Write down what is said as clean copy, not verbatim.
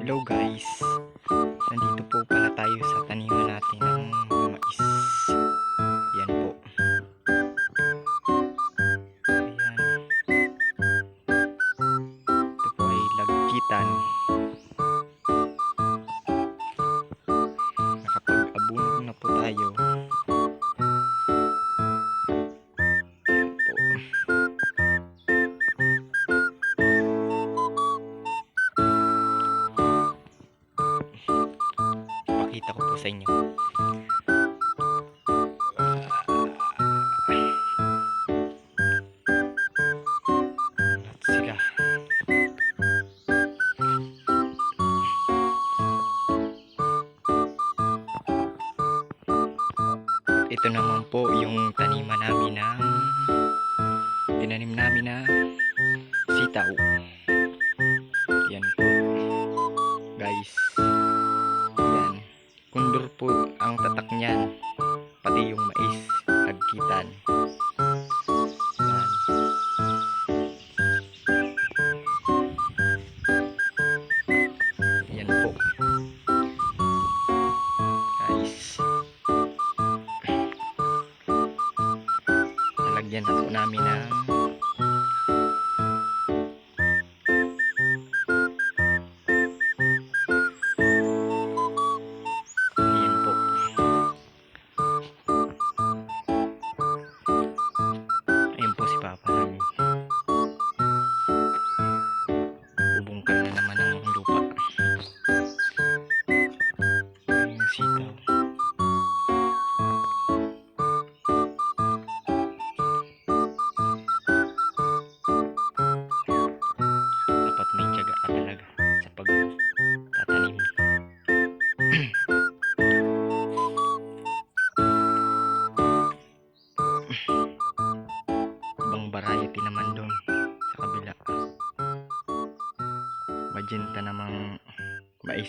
Hello guys, nandito po pala tayo sa taniman natin ng mais. Yan po. Ayan. Ito po ay lagkitan. Nakapag-abunog na po tayo. Pakita ko po sa inyo. Lahat sila. Ito naman po yung taniman namin na tinanim namin na sitaw. Yan po guys. Yan. Kundor po ang tatak niyan. Pati yung mais. Lagkitan. Yan. Yan po. Guys. Nalagyan ako namin ng papa namin. Bubungkal na naman ang lupa. Yung sitaw. Dapat may tiyaga ka talaga sa pagtatanim. Ibang variety naman doon sa kabila. Magenta namang mais.